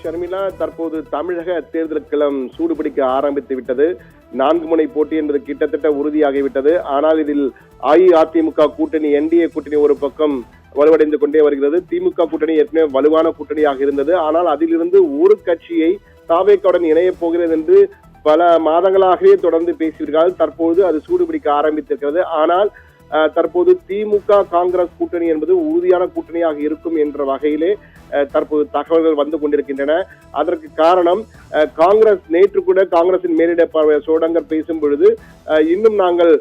ஷர்மிளா, தற்போது தமிழக தேர்தல் களம் சூடுபிடிக்க ஆரம்பித்து விட்டது. 4 முனை போட்டி என்பது கிட்டத்தட்ட உறுதியாகிவிட்டது. ஆனால் இதில் அஇஅதிமுக கூட்டணி, என்டிஏ கூட்டணி ஒரு பக்கம் வலுவடைந்து கொண்டே வருகிறது. திமுக கூட்டணி ஏற்கனவே வலுவான கூட்டணியாக இருந்தது. ஆனால் அதிலிருந்து ஒரு கட்சியை தாவேக்காவுடன் இணையப் போகிறது என்று பல மாதங்களாகவே தொடர்ந்து பேசியிருக்கிறார்கள். தற்போது அது சூடுபிடிக்க ஆரம்பித்திருக்கிறது. ஆனால் தற்போது திமுக காங்கிரஸ் கூட்டணி என்பது உறுதியான கூட்டணியாக இருக்கும் என்ற வகையிலே தற்போது தகவல்கள் வந்து கொண்டிருக்கின்றன. அதற்கு காரணம், காங்கிரஸ் நேற்று கூட காங்கிரசின் மேலிட சோடங்கர் பேசும் பொழுது இன்னும் நாங்கள்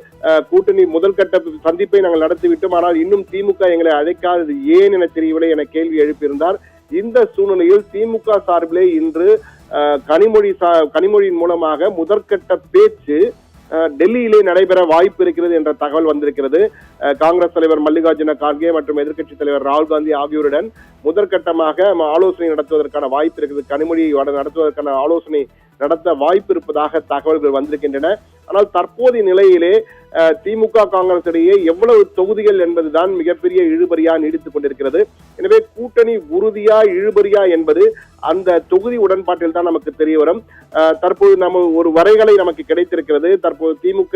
கூட்டணி முதல் கட்ட சந்திப்பை நாங்கள் நடத்திவிட்டோம், ஆனால் இன்னும் திமுக எங்களை அழைக்காதது ஏன் என தெரியவில்லை என கேள்வி எழுப்பியிருந்தார். இந்த சூழ்நிலையில் திமுக சார்பிலே இன்று கனிமொழியின் மூலமாக முதற்கட்ட பேச்சு டெல்லியிலே நடைபெற வாய்ப்பு இருக்கிறது என்ற தகவல் வந்திருக்கிறது. காங்கிரஸ் தலைவர் மல்லிகார்ஜுன கார்கே மற்றும் எதிர்க்கட்சி தலைவர் ராகுல் காந்தி ஆகியோருடன் முதற்கட்டமாக ஆலோசனை நடத்துவதற்கான வாய்ப்பு இருக்கிறது. கனிமொழி நடத்துவதற்கான ஆலோசனை நடத்த வாய்ப்பு இருப்பதாக தகவல்கள் வந்திருக்கின்றன. ஆனால் தற்போதைய நிலையிலே திமுக காங்கிரஸ் இடையே எவ்வளவு தொகுதிகள் என்பதுதான் மிகப்பெரிய இழுபறியா நீடித்துக் கொண்டிருக்கிறது. எனவே கூட்டணி உறுதியா இழுபறியா என்பது அந்த தொகுதி உடன்பாட்டில் தான் நமக்கு தெரிய வரும். தற்போது நம்ம ஒரு வரைகலை நமக்கு கிடைத்திருக்கிறது. தற்போது திமுக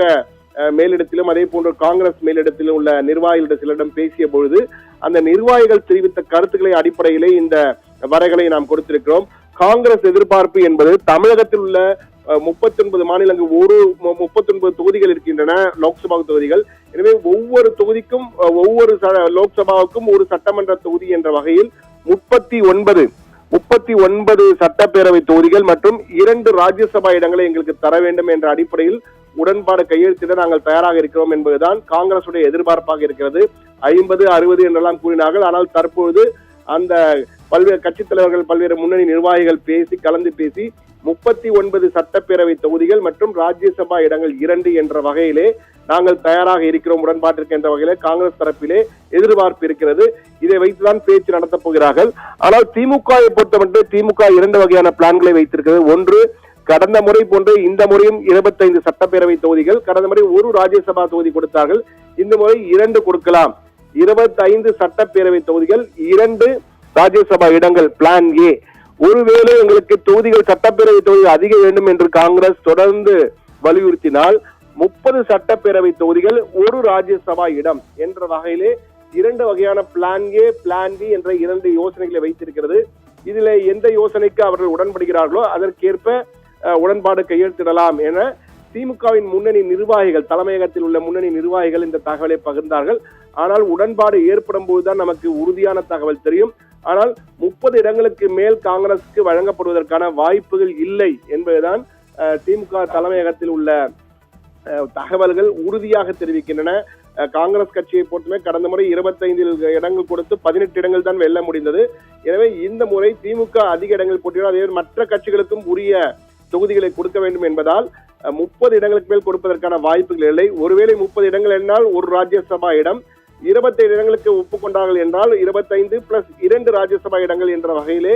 மேலிடத்திலும் அதே போன்று காங்கிரஸ் மேலிடத்திலும் உள்ள நிர்வாகிகளிடம் சிலரிடம் பேசிய பொழுது அந்த நிர்வாகிகள் தெரிவித்த கருத்துக்களை அடிப்படையிலே இந்த வரைகளை நாம் கொடுத்திருக்கிறோம். காங்கிரஸ் எதிர்பார்ப்பு என்பது தமிழகத்தில் உள்ள 39 மாநிலங்கள் 39 தொகுதிகள் இருக்கின்றன, லோக்சபா தொகுதிகள். எனவே ஒவ்வொரு தொகுதிக்கும் ஒவ்வொரு லோக்சபாவுக்கும் ஒரு சட்டமன்ற தொகுதி என்ற வகையில் 39 சட்டப்பேரவை தொகுதிகள் மற்றும் 2 ராஜ்யசபா இடங்களை எங்களுக்கு தர வேண்டும் என்ற அடிப்படையில் உடன்பாடு கையெழுத்திட நாங்கள் தயாராக இருக்கிறோம் என்பதுதான் காங்கிரசுடைய எதிர்பார்ப்பாக இருக்கிறது. 50, 60 என்றெல்லாம் கூறினார்கள். ஆனால் தற்பொழுது அந்த பல்வேறு கட்சித் தலைவர்கள், பல்வேறு முன்னணி நிர்வாகிகள் கலந்து பேசி 39 சட்டப்பேரவை தொகுதிகள் மற்றும் ராஜ்யசபா இடங்கள் 2 என்ற வகையிலே நாங்கள் தயாராக இருக்கிறோம் உடன்பாட்டிற்கு என்ற வகையிலே காங்கிரஸ் தரப்பிலே எதிர்பார்ப்பு இருக்கிறது. இதை வைத்துதான் பேச்சு நடத்தப் போகிறார்கள். ஆனால் திமுகவை பொறுத்தமட்டு திமுக 2 வகையான பிளான்களை வைத்திருக்கிறது. ஒன்று, கடந்த முறை போன்று இந்த முறையும் 25 சட்டப்பேரவை தொகுதிகள், கடந்த முறை 1 ராஜ்யசபா தொகுதி கொடுத்தார்கள், இந்த முறை 2 கொடுக்கலாம். 25 சட்டப்பேரவை தொகுதிகள், 2 ராஜ்யசபா இடங்கள் பிளான் ஏ. ஒருவேளை எங்களுக்கு தொகுதிகள், சட்டப்பேரவை தொகுதிகள் அதிக வேண்டும் என்று காங்கிரஸ் தொடர்ந்து வலியுறுத்தினால் 30 சட்டப்பேரவை தொகுதிகள், 1 ராஜ்யசபா இடம் என்ற வகையிலே 2 வகையான பிளான் ஏ, பிளான் பி என்ற 2 யோசனைகளை வைத்திருக்கிறது. இதில் எந்த யோசனைக்கு அவர்கள் உடன்படுகிறார்களோ அதற்கேற்ப உடன்பாடு கையெழுத்திடலாம் என திமுகவின் முன்னணி நிர்வாகிகள், தலைமையகத்தில் உள்ள முன்னணி நிர்வாகிகள் இந்த தகவலை பகிர்ந்தார்கள். ஆனால் உடன்பாடு ஏற்படும் போதுதான் நமக்கு உறுதியான தகவல் தெரியும். ஆனால் 30 இடங்களுக்கு மேல் காங்கிரசுக்கு வழங்கப்படுவதற்கான வாய்ப்புகள் இல்லை என்பதுதான் திமுக தலைமையகத்தில் உள்ள தகவல்கள் உறுதியாக தெரிவிக்கின்றன. காங்கிரஸ் கட்சியை பொறுத்தவரை கடந்த முறை 25 இடங்கள் கொடுத்து 18 இடங்கள் தான் வெல்ல முடிந்தது. எனவே இந்த முறை திமுக அதிக இடங்கள் போட்டியிடும், அதே மற்ற கட்சிகளுக்கும் உரிய தொகுதிகளை கொடுக்க வேண்டும் என்பதால் 30 இடங்களுக்கு மேல் கொடுப்பதற்கான வாய்ப்புகள் இல்லை. ஒருவேளை 30 இடங்கள் என்றால் 1 ராஜ்யசபா இடம், 27 இடங்களுக்கு ஒப்புக்கொண்டார்கள் என்றால் 25 பிளஸ் 2 ராஜ்யசபா இடங்கள் என்ற வகையிலே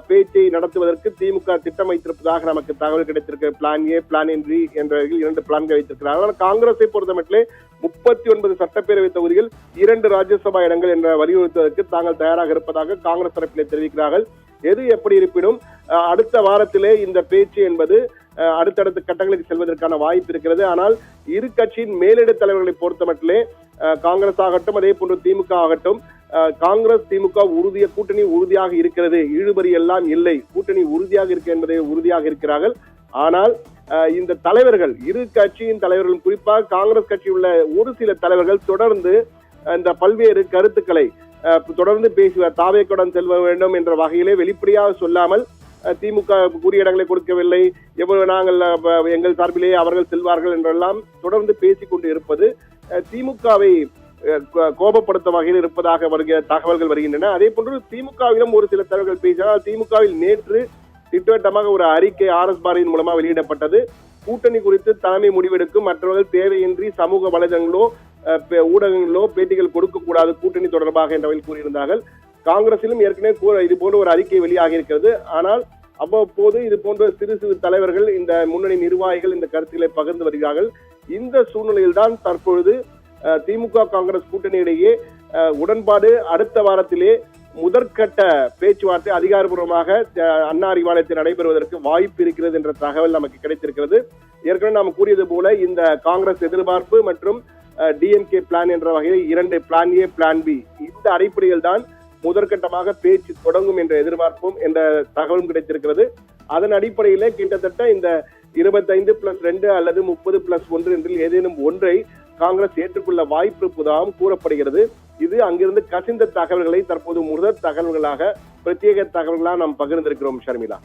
பேச்சை நடத்துவதற்கு திமுக திட்டம் வைத்திருப்பதாக நமக்கு தகவல் கிடைத்திருக்க. பிளான் ஏ, பிளான் பி என்ற 2 பிளான்கள் வைத்திருக்கிறார்கள். ஆனால் காங்கிரஸை பொறுத்தமட்டிலே 39 சட்டப்பேரவை தொகுதிகள், 2 ராஜ்யசபா இடங்கள் என்ற வலியுறுத்துவதற்கு தாங்கள் தயாராக இருப்பதாக காங்கிரஸ் தரப்பிலே தெரிவிக்கிறார்கள். எது எப்படி இருப்பினும் அடுத்த வாரத்திலே இந்த பேச்சு என்பது அடுத்தடுத்த கட்டங்களுக்கு செல்வதற்கான வாய்ப்பு இருக்கிறது. ஆனால் இரு கட்சியின் மேலிட தலைவர்களை பொறுத்தமட்டிலே காங்கிரஸ் ஆகட்டும், அதே போன்று திமுக ஆகட்டும், காங்கிரஸ் திமுக கூட்டணி உறுதியாக இருக்கிறது, இழுபறி எல்லாம் இல்லை, கூட்டணி உறுதியாக இருக்கு என்பதை உறுதியாக இருக்கிறார்கள். ஆனால் இந்த தலைவர்கள், இரு கட்சியின் தலைவர்கள், குறிப்பாக காங்கிரஸ் கட்சியில் உள்ள ஒரு சில தலைவர்கள் தொடர்ந்து இந்த பல்வேறு கருத்துக்களை தொடர்ந்து பேசுவார். தாவேக்குடன் செல்ல வேண்டும் என்ற வகையிலே வெளிப்படையாக சொல்லாமல் திமுக கூறிய இடங்களை கொடுக்கவில்லை, எவ்வளவு நாங்கள் எங்கள் சார்பிலேயே அவர்கள் செல்வார்கள் என்றெல்லாம் தொடர்ந்து பேசிக் கொண்டு இருப்பது திமுகவை கோபப்படுத்த வகையில் இருப்பதாக தகவல்கள் வருகின்றன. அதே போன்று திமுகவிலும் ஒரு சில தலைவர்கள் பேசினால் திமுகவில் நேற்று திட்டவட்டமாக ஒரு அறிக்கை RS பாரதியின் மூலமாக வெளியிடப்பட்டது. கூட்டணி குறித்து தலைமை முடிவெடுக்கும், மற்றவர்கள் தேவையின்றி சமூக வலைதளங்களோ ஊடகங்களோ பேட்டிகள் கொடுக்க கூடாது கூட்டணி தொடர்பாக என்ற வகையில் கூறியிருந்தார்கள். காங்கிரசிலும் ஏற்கனவே இது போன்ற ஒரு அறிக்கை வெளியாகி இருக்கிறது. ஆனால் அவ்வப்போது இது போன்ற சிறு சிறு தலைவர்கள், இந்த முன்னணி நிர்வாகிகள் இந்த கருத்துக்களை பகிர்ந்து வருகிறார்கள். இந்த சூழ்நிலையில் தான் தற்பொழுது திமுக காங்கிரஸ் கூட்டணியிடையே உடன்பாடு அடுத்த வாரத்திலே முதற்கட்ட பேச்சுவார்த்தை அதிகாரப்பூர்வமாக அண்ணா அறிவாலயத்தில் நடைபெறுவதற்கு வாய்ப்பு இருக்கிறது என்ற தகவல் நமக்கு கிடைத்திருக்கிறது. ஏற்கனவே நாம் கூறியது போல இந்த காங்கிரஸ் எதிர்பார்ப்பு மற்றும் டிஎம்கே பிளான் என்ற வகையில் 2 பிளான் ஏ பிளான் பி இந்த அடிப்படையில் தான் முதற்கட்டமாக பேச்சு தொடங்கும் என்ற எதிர்பார்ப்பும் என்ற தகவலும் கிடைத்திருக்கிறது. அதன் அடிப்படையிலே கிட்டத்தட்ட இந்த 25+2 அல்லது 30+1 என்றில் ஏதேனும் ஒன்றை காங்கிரஸ் ஏற்றுக்கொள்ள வாய்ப்பு இருப்பதாகவும் கூறப்படுகிறது. இது அங்கிருந்து கசிந்த தகவல்களை தற்போது முதல் தகவல்களாக பிரத்யேக தகவல்களாக நாம் பகிர்ந்திருக்கிறோம் ஷர்மிளா.